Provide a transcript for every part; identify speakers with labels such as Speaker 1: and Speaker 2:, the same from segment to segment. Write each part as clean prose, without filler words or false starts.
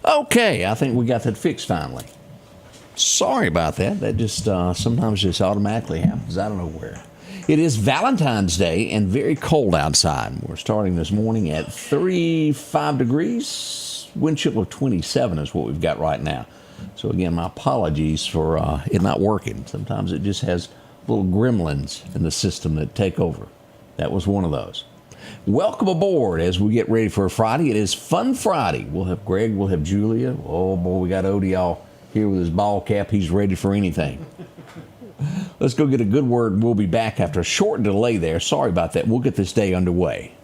Speaker 1: Okay, I think we got that fixed finally. Sorry about that. That just sometimes just automatically happens out of nowhere. It is Valentine's Day and very cold outside. We're starting this morning at 35 degrees. Wind chill of 27 is what we've got right now. So again, my apologies for it not working. Sometimes it just has little gremlins in the system that take over. That was one of those. Welcome aboard as we get ready for a Friday. It is Fun Friday. We'll have Greg, we'll have Julia. Oh boy, we got Odie all here with his ball cap. He's ready for anything. Let's go get a good word. We'll be back after a short delay there. Sorry about that. We'll get this day underway.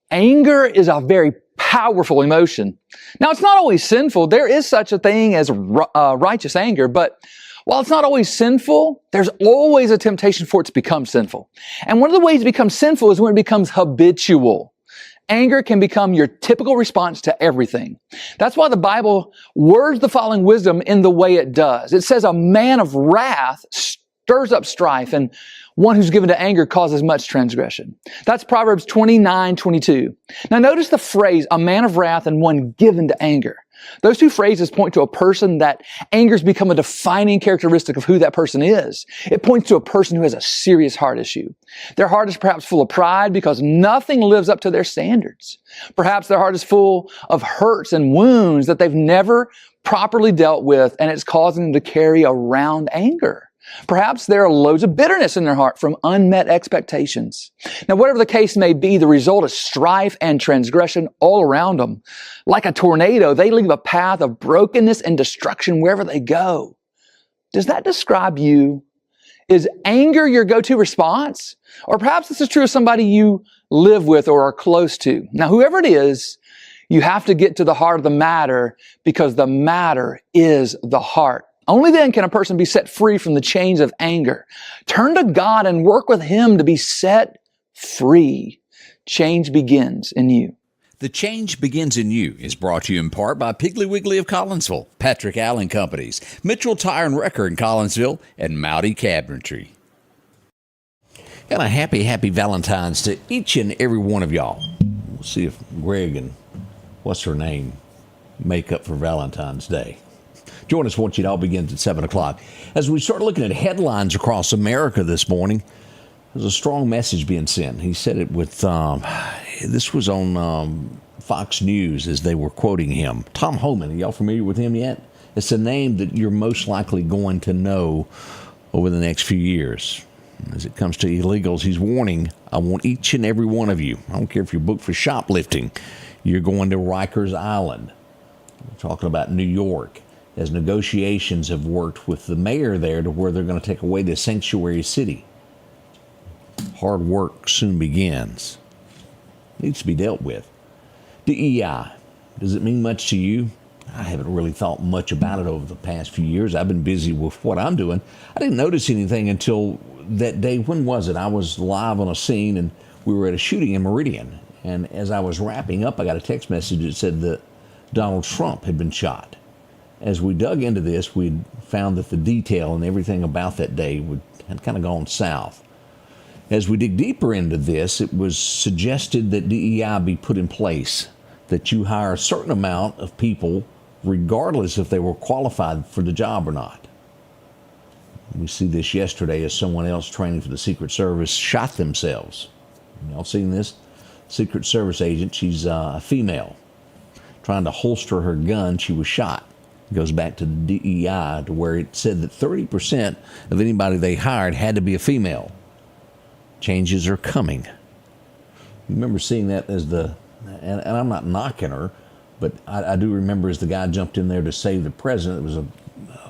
Speaker 2: Anger is a very powerful emotion. Now, it's not always sinful. There is such a thing as righteous anger, but while it's not always sinful, there's always a temptation for it to become sinful. And one of the ways it becomes sinful is when it becomes habitual. Anger can become your typical response to everything. That's why the Bible words the following wisdom in the way it does. It says, a man of wrath stirs up strife, and one who's given to anger causes much transgression. That's Proverbs 29:22. Now notice the phrase, a man of wrath and one given to anger. Those two phrases point to a person that anger's become a defining characteristic of who that person is. It points to a person who has a serious heart issue. Their heart is perhaps full of pride because nothing lives up to their standards. Perhaps their heart is full of hurts and wounds that they've never properly dealt with, and it's causing them to carry around anger. Perhaps there are loads of bitterness in their heart from unmet expectations. Now, whatever the case may be, the result is strife and transgression all around them. Like a tornado, they leave a path of brokenness and destruction wherever they go. Does that describe you? Is anger your go-to response? Or perhaps this is true of somebody you live with or are close to. Now, whoever it is, you have to get to the heart of the matter because the matter is the heart. Only then can a person be set free from the chains of anger. Turn to God and work with Him to be set free. Change begins in you.
Speaker 1: The Change Begins in You is brought to you in part by Piggly Wiggly of Collinsville, Patrick Allen Companies, Mitchell Tire and Wrecker in Collinsville, and Mowdy Cabinetry. And a happy Valentine's to each and every one of y'all. We'll see if Greg and what's her name make up for Valentine's Day. Join us once it all begins at 7 o'clock. As we start looking at headlines across America this morning, there's a strong message being sent. He said it with, this was on Fox News as they were quoting him. Tom Homan, are y'all familiar with him yet? It's a name that you're most likely going to know over the next few years. As it comes to illegals, he's warning, I want each and every one of you, I don't care if you're booked for shoplifting, you're going to Rikers Island. We're talking about New York. As negotiations have worked with the mayor there to where they're going to take away the sanctuary city. Hard work soon begins. Needs to be dealt with. DEI, does it mean much to you? I haven't really thought much about it over the past few years. I've been busy with what I'm doing. I didn't notice anything until that day. When was it? I was live on a scene and we were at a shooting in Meridian. And as I was wrapping up, I got a text message that said that Donald Trump had been shot. As we dug into this, we found that the detail and everything about that day had kind of gone south. As we dig deeper into this, it was suggested that DEI be put in place, that you hire a certain amount of people, regardless if they were qualified for the job or not. We see this yesterday as someone else training for the Secret Service shot themselves. Y'all seen this? Secret Service agent, she's a female, trying to holster her gun, she was shot. Goes back to the DEI to where it said that 30% of anybody they hired had to be a female. Changes are coming. Remember seeing that as and I'm not knocking her, but I do remember as the guy jumped in there to save the president, it was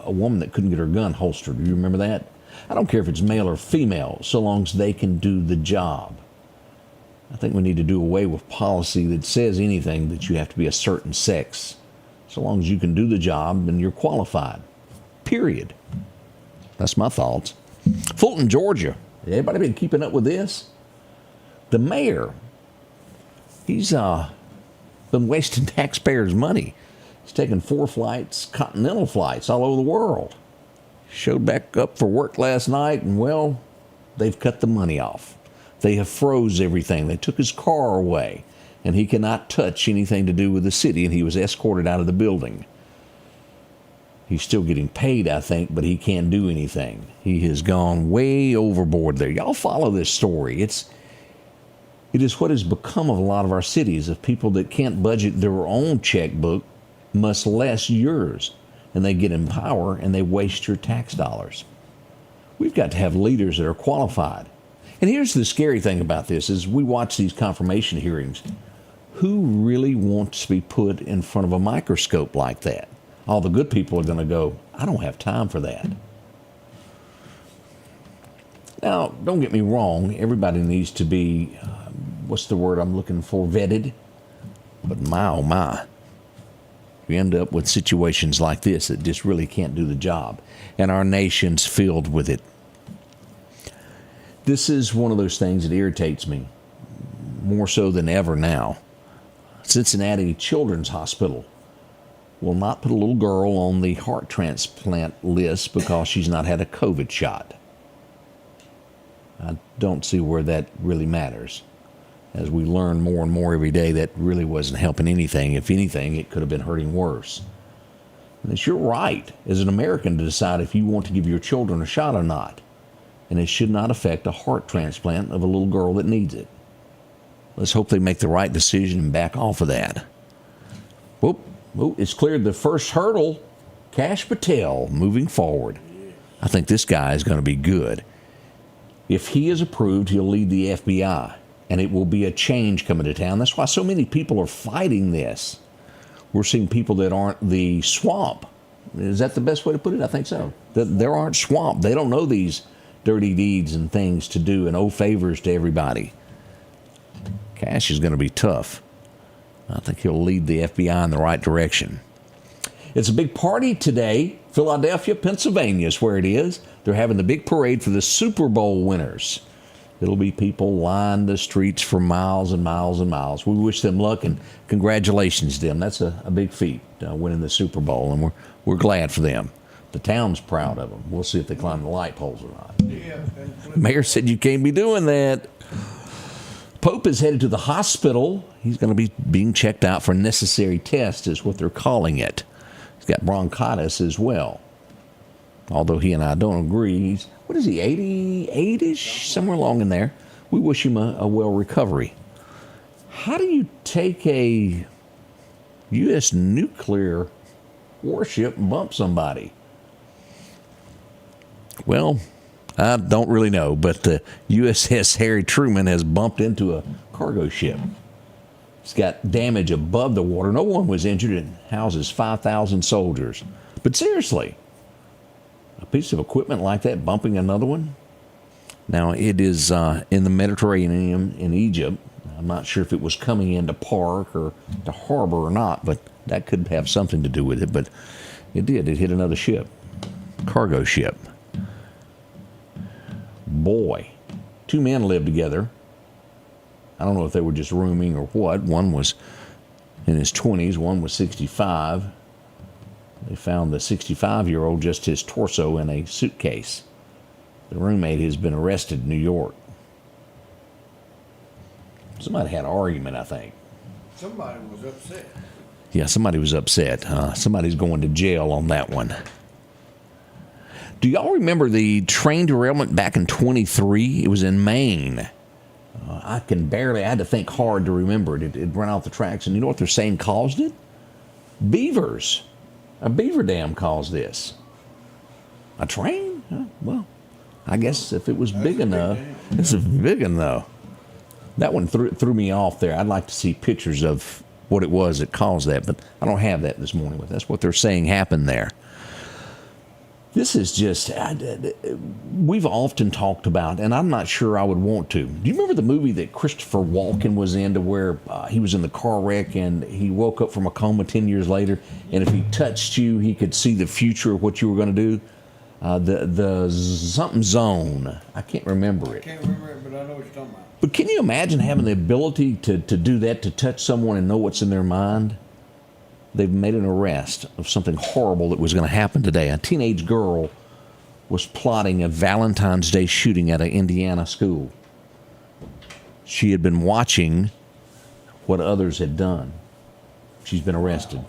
Speaker 1: a woman that couldn't get her gun holstered. Do you remember that? I don't care if it's male or female, so long as they can do the job. I think we need to do away with policy that says anything that you have to be a certain sex. So long as you can do the job and you're qualified. Period. That's my thoughts. Fulton, Georgia. Everybody been keeping up with this? The mayor, he's been wasting taxpayers' money. He's taken 4 flights, continental flights all over the world. Showed back up for work last night, and well, they've cut the money off. They have froze everything. They took his car away. and he cannot touch anything to do with the city, and he was escorted out of the building. He's still getting paid, I think, but he can't do anything. He has gone way overboard there. Y'all follow this story. It is what has become of a lot of our cities, of people that can't budget their own checkbook, much less yours. And they get in power and they waste your tax dollars. We've got to have leaders that are qualified. And here's the scary thing about this is we watch these confirmation hearings. Who really wants to be put in front of a microscope like that? All the good people are going to go, I don't have time for that. Now, don't get me wrong. Everybody needs to be, what's the word I'm looking for, vetted. But my, oh my, you end up with situations like this that just really can't do the job. And our nation's filled with it. This is one of those things that irritates me more so than ever now. Cincinnati Children's Hospital will not put a little girl on the heart transplant list because she's not had a COVID shot. I don't see where that really matters. As we learn more and more every day, that really wasn't helping anything. If anything, it could have been hurting worse. And it's your right as an American to decide if you want to give your children a shot or not. And it should not affect a heart transplant of a little girl that needs it. Let's hope they make the right decision and back off of that. Whoop. It's cleared the first hurdle. Kash Patel moving forward. I think this guy is going to be good. If he is approved, he'll lead the FBI, and it will be a change coming to town. That's why so many people are fighting this. We're seeing people that aren't the swamp. Is that the best way to put it? I think so. There aren't swamp. They don't know these dirty deeds and things to do and owe favors to everybody. Kash is going to be tough. I think he'll lead the FBI in the right direction. It's a big party today. Philadelphia, Pennsylvania is where it is. They're having the big parade for the Super Bowl winners. It'll be people line the streets for miles and miles and miles. We wish them luck and congratulations to them. That's a big feat, winning the Super Bowl, and we're glad for them. The town's proud of them. We'll see if they climb the light poles or not. Yeah, Mayor said you can't be doing that. Pope is headed to the hospital. He's going to be being checked out for necessary tests, is what they're calling it. He's got bronchitis as well. Although he and I don't agree. He's, what is he, 88-ish? Somewhere along in there. We wish him a well recovery. How do you take a U.S. nuclear warship and bump somebody? Well, I don't really know, but the USS Harry Truman has bumped into a cargo ship. It's got damage above the water. No one was injured. It houses 5,000 soldiers. But seriously, a piece of equipment like that bumping another one? Now, it is in the Mediterranean in Egypt. I'm not sure if it was coming into Park or to harbor or not, but that could have something to do with it. But it did. It hit another ship, cargo ship. Boy, two men lived together. I don't know if they were just rooming or what. One was in his 20s, one was 65. They found the 65-year-old, just his torso, in a suitcase. The roommate has been arrested in New York. Somebody had an argument, I think.
Speaker 3: Somebody was upset.
Speaker 1: Yeah, somebody was upset. Somebody's going to jail on that one. Do y'all remember the train derailment back in 23? It was in Maine. I had to think hard to remember it. It ran off the tracks. And you know what they're saying caused it? Beavers. A beaver dam caused this. A train? Well, I guess if it was big enough. It's big enough. That one threw me off there. I'd like to see pictures of what it was that caused that, but I don't have that this morning. But that's what they're saying happened there. This is just, we've often talked about, and I'm not sure I would want to. Do you remember the movie that Christopher Walken was in, to where he was in the car wreck and he woke up from a coma 10 years later, and if he touched you, he could see the future of what you were going to do? The something zone. I can't remember it.
Speaker 3: I can't remember it, but I know what you're talking about.
Speaker 1: But can you imagine having the ability to do that, to touch someone and know what's in their mind? They've made an arrest of something horrible that was going to happen today. A teenage girl was plotting a Valentine's Day shooting at an Indiana school. She had been watching what others had done. She's been arrested.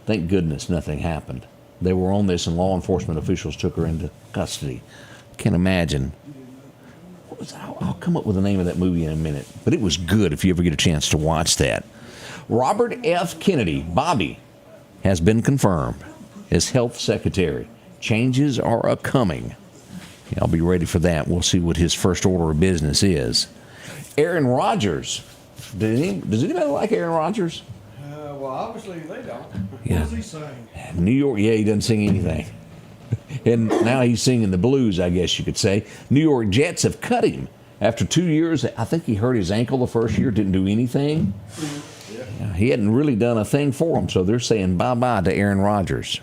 Speaker 1: Thank goodness nothing happened. They were on this and law enforcement officials took her into custody. Can't imagine. I'll come up with the name of that movie in a minute, but it was good if you ever get a chance to watch that. Robert F. Kennedy, Bobby, has been confirmed as health secretary. Changes are a-coming. I'll be ready for that. We'll see what his first order of business is. Aaron Rodgers. Does anybody like Aaron Rodgers?
Speaker 3: Well, obviously they don't.
Speaker 1: Yeah.
Speaker 3: What does he sing?
Speaker 1: New York, yeah, he doesn't sing anything. And now he's singing the blues, I guess you could say. New York Jets have cut him. After 2 years, I think he hurt his ankle the first year, didn't do anything. Yeah. He hadn't really done a thing for him, so they're saying bye-bye to Aaron Rodgers.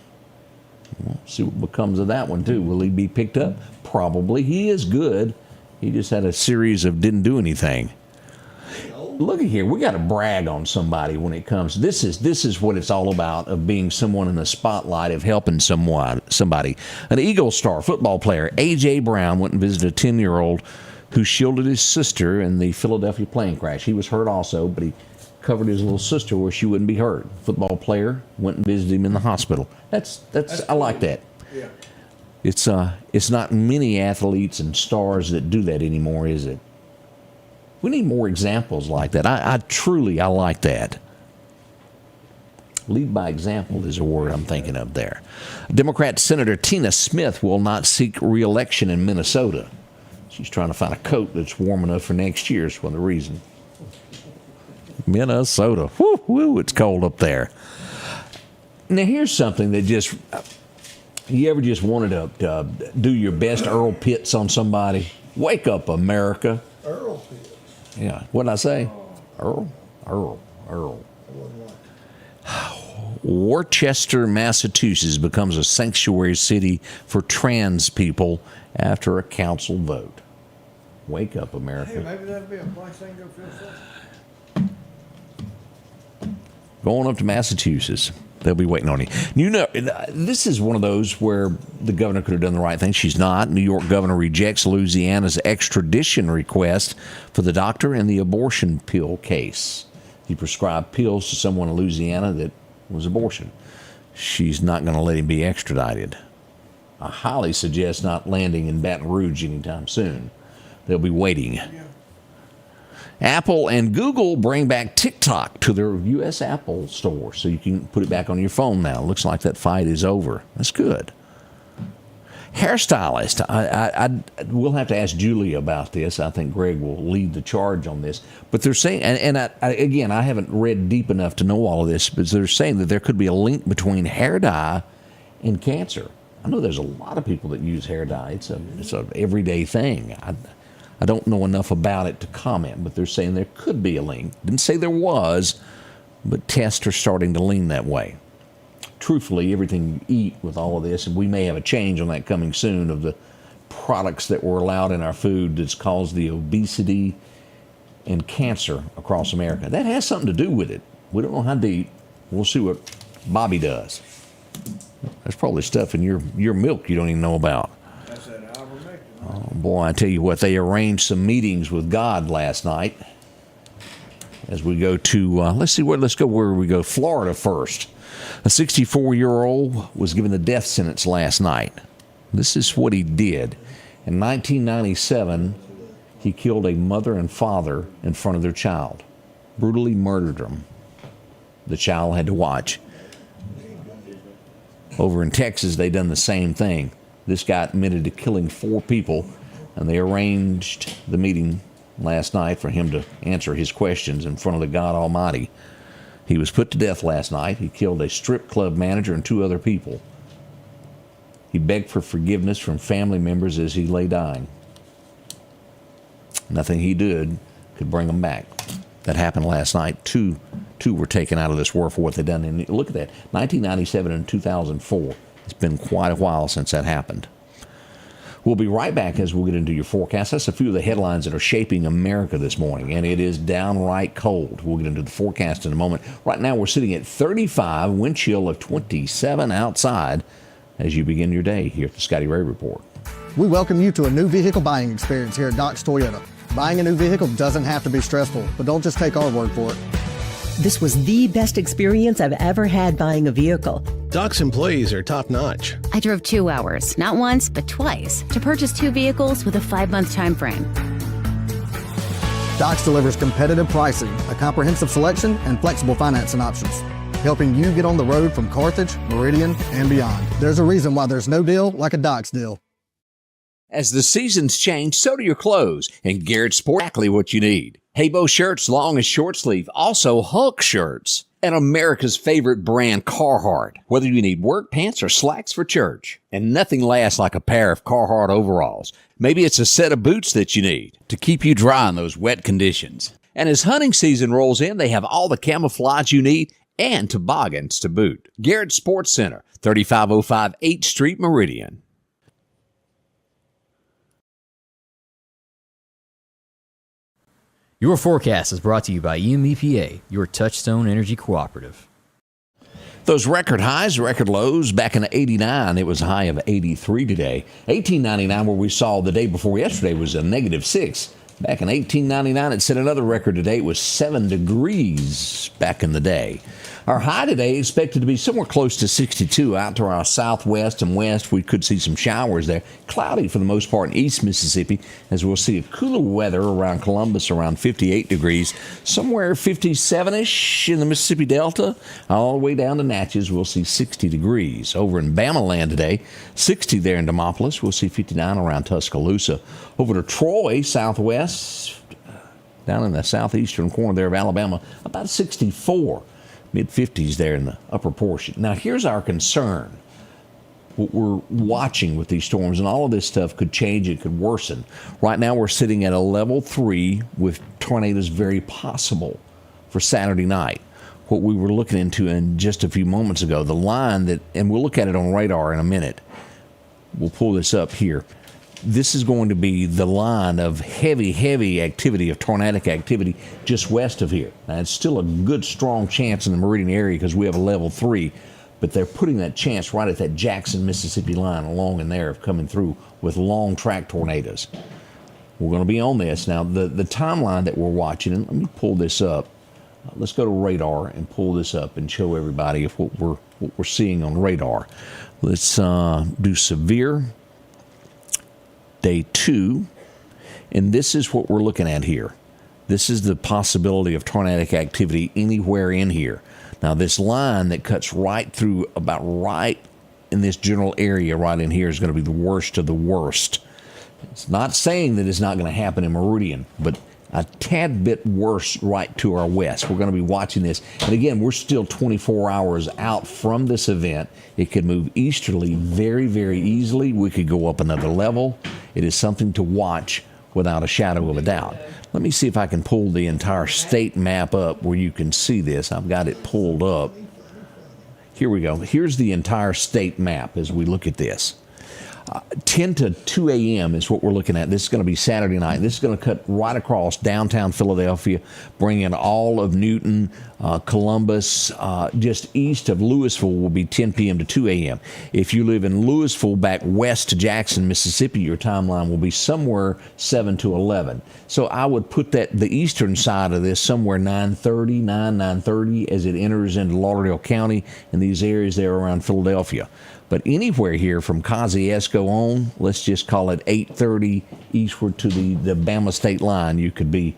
Speaker 1: We'll see what becomes of that one, too. Will he be picked up? Probably. He is good. He just had a series of didn't do anything. Look at here. We got to brag on somebody when it comes. This is what it's all about, of being someone in the spotlight, of helping somebody. An Eagle star football player, A.J. Brown, went and visited a 10-year-old who shielded his sister in the Philadelphia plane crash. He was hurt also, but he covered his little sister where she wouldn't be hurt. Football player went and visited him in the hospital. That's I like that.
Speaker 3: Yeah.
Speaker 1: It's not many athletes and stars that do that anymore, is it? We need more examples like that. I truly like that. Lead by example is a word I'm thinking of there. Democrat Senator Tina Smith will not seek re-election in Minnesota. She's trying to find a coat that's warm enough for next year is for the reason. Minnesota. Woo, woo, it's cold up there. Now here's something that just, you ever just wanted to do your best Earl Pitts on somebody? Wake up, America.
Speaker 3: Earl Pitts.
Speaker 1: Yeah, what did I say? Earl. Worcester, Massachusetts becomes a sanctuary city for trans people after a council vote. Wake up, America.
Speaker 3: Hey, maybe that'd be a place they can go feel safe.
Speaker 1: Going up to Massachusetts. They'll be waiting on you. You know, this is one of those where the governor could have done the right thing. She's not. New York governor rejects Louisiana's extradition request for the doctor in the abortion pill case. He prescribed pills to someone in Louisiana that was abortion. She's not going to let him be extradited. I highly suggest not landing in Baton Rouge anytime soon. They'll be waiting.
Speaker 3: Yeah.
Speaker 1: Apple and Google bring back TikTok to their U.S. Apple store, so you can put it back on your phone now. Looks like that fight is over. That's good. Hairstylist. I will have to ask Julie about this. I think Greg will lead the charge on this. But they're saying, and again, I haven't read deep enough to know all of this, but they're saying that there could be a link between hair dye and cancer. I know there's a lot of people that use hair dye. It's a everyday thing. I don't know enough about it to comment, but they're saying there could be a link. Didn't say there was, but tests are starting to lean that way. Truthfully, everything you eat with all of this, and we may have a change on that coming soon, of the products that were allowed in our food that's caused the obesity and cancer across America. That has something to do with it. We don't know how deep. We'll see what Bobby does. There's probably stuff in your milk you don't even know about.
Speaker 3: That's that ivermectin.
Speaker 1: Oh, boy, I tell you what, they arranged some meetings with God last night. As we go to, let's go where we go. Florida first. A 64-year-old was given the death sentence last night. This is what he did. In 1997, he killed a mother and father in front of their child. Brutally murdered them. The child had to watch. Over in Texas, they done the same thing. This guy admitted to killing 4 people, and they arranged the meeting last night for him to answer his questions in front of the God Almighty. He was put to death last night. He killed a strip club manager and 2 other people. He begged for forgiveness from family members as he lay dying. Nothing he did could bring him back. That happened last night. Two were taken out of this world for what they done. And look at that, 1997 and 2004. It's been quite a while since that happened. We'll be right back as we'll get into your forecast. That's a few of the headlines that are shaping America this morning, and it is downright cold. We'll get into the forecast in a moment. Right now, we're sitting at 35, wind chill of 27 outside as you begin your day here at the Scotty Ray Report.
Speaker 4: We welcome you to a new vehicle buying experience here at Doc's Toyota. Buying a new vehicle doesn't have to be stressful, but don't just take our word for it.
Speaker 5: This was the best experience I've ever had buying a vehicle.
Speaker 6: Doc's employees are top-notch.
Speaker 7: I drove 2 hours, not once, but twice, to purchase 2 vehicles with a 5-month time frame.
Speaker 4: Docs delivers competitive pricing, a comprehensive selection, and flexible financing options, helping you get on the road from Carthage, Meridian, and beyond. There's a reason why there's no deal like a Docs deal.
Speaker 1: As the seasons change, so do your clothes, and Garrett Sport exactly what you need. Habo shirts, long and short sleeve, also Hulk shirts, and America's favorite brand, Carhartt. Whether you need work pants or slacks for church, and nothing lasts like a pair of Carhartt overalls. Maybe it's a set of boots that you need to keep you dry in those wet conditions. And as hunting season rolls in, they have all the camouflage you need and toboggans to boot. Garrett Sports Center, 3505 8th Street, Meridian.
Speaker 8: Your forecast is brought to you by EMEPA, your Touchstone Energy Cooperative.
Speaker 1: Those record highs, record lows, back in 89, it was a high of 83 today. 1899, where we saw the day before yesterday, was a -6. Back in 1899, it set another record today. It was 7 degrees back in the day. Our high today is expected to be somewhere close to 62. Out to our southwest and west, we could see some showers there. Cloudy for the most part in East Mississippi, as we'll see a cooler weather around Columbus, around 58 degrees. Somewhere 57-ish in the Mississippi Delta. All the way down to Natchez, we'll see 60 degrees. Over in Bama land today, 60 there in Demopolis. We'll see 59 around Tuscaloosa. Over to Troy, southwest, down in the southeastern corner there of Alabama, about 64. Mid-50s there in the upper portion. Now, here's our concern. What we're watching with these storms, and all of this stuff could change, it could worsen. Right now, we're sitting at a level 3 with tornadoes very possible for Saturday night. What we were looking into in just a few moments ago, the line that, and we'll look at it on radar in a minute. We'll pull this up here. This is going to be the line of heavy activity, of tornadic activity just west of here. Now, it's still a good, strong chance in the Meridian area because we have a level 3, but they're putting that chance right at that Jackson, Mississippi line along in there of coming through with long track tornadoes. We're going to be on this. Now, the timeline that we're watching, and let me pull this up. Let's go to radar and pull this up and show everybody if what we're seeing on radar. Let's do severe. Day 2, and this is what we're looking at here. This is the possibility of tornadic activity anywhere in here. Now, this line that cuts right through, about right in this general area right in here, is going to be the worst of the worst. It's not saying that it's not going to happen in Meridian, but a tad bit worse right to our west. We're going to be watching this. And again, we're still 24 hours out from this event. It could move easterly very easily. We could go up another level. It is something to watch without a shadow of a doubt. Let me see if I can pull the entire state map up where you can see this. I've got it pulled up. Here we go. Here's the entire state map as we look at this. 10 to 2 a.m. is what we're looking at. This is going to be Saturday night. This is going to cut right across downtown Philadelphia, bring in all of Newton, Columbus, just east of Louisville will be 10 p.m. to 2 a.m. If you live in Louisville back west to Jackson, Mississippi, your timeline will be somewhere 7 to 11. So I would put that the eastern side of this somewhere 9:30 as it enters into Lauderdale County and these areas there around Philadelphia. But anywhere here from Kosciuszko on, let's just call it 8:30 eastward to the Bama state line, you could be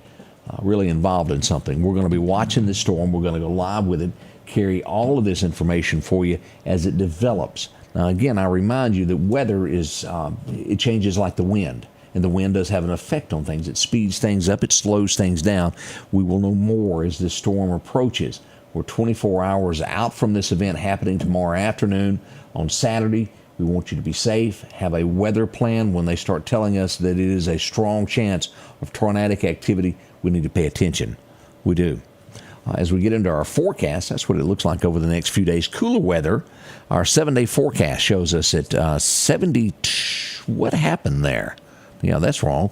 Speaker 1: really involved in something. We're going to be watching this storm. We're going to go live with it, carry all of this information for you as it develops. Now, again, I remind you that weather is, it changes like the wind. And the wind does have an effect on things. It speeds things up. It slows things down. We will know more as this storm approaches. We're 24 hours out from this event happening tomorrow afternoon. On Saturday, we want you to be safe, have a weather plan. When they start telling us that it is a strong chance of tornadic activity, we need to pay attention. We do. As we get into our forecast, that's what it looks like over the next few days. Cooler weather. Our 7-day forecast shows us at 70. What happened there? Yeah, that's wrong.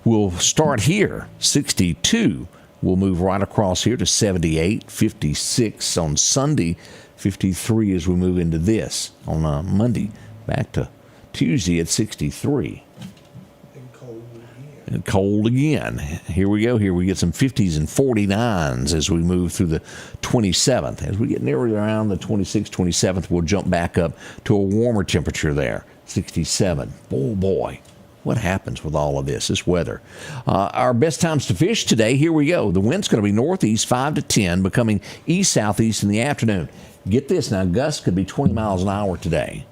Speaker 1: We'll start here, 62. We'll move right across here to 78, 56 on Sunday, 53 as we move into this on Monday. Back to Tuesday at 63.
Speaker 3: And cold here.
Speaker 9: Cold again. Here we go. Here we get some 50s and 49s as we move through the 27th. As we get nearer around the 26th, 27th, we'll jump back up to a warmer temperature there, 67. Oh, boy. What happens with all of this weather? Our best times to fish today, here we go. The wind's going to be northeast 5 to 10, becoming east-southeast in the afternoon. Get this now, gusts could be 20 miles an hour today.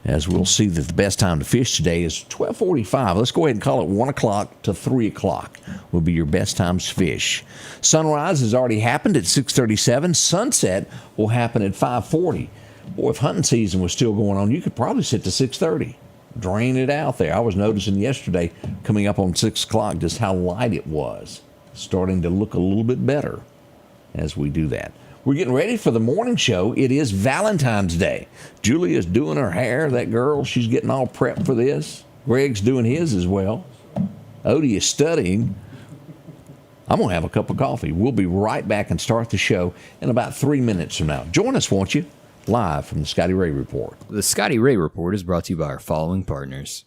Speaker 9: As we'll see that the best time to fish today is 12:45. Let's go ahead and call it 1 o'clock to 3 o'clock will be your best times to fish. Sunrise has already happened at 6:37. Sunset will happen at 5:40. Boy, if hunting season was still going on, you could probably sit to 6:30. Drain it out there. I was noticing yesterday coming up on 6 o'clock just how light it was. Starting to look a little bit better as we do that. We're getting ready for the morning show. It is Valentine's Day. Julia's doing her hair. That girl, she's getting all prepped for this. Greg's doing his as well. Odie is studying. I'm going to have a cup of coffee. We'll be right back and start the show in about 3 minutes from now. Join us, won't you? Live from the Scotty Ray Report.
Speaker 8: The Scotty Ray Report is brought to you by our following partners.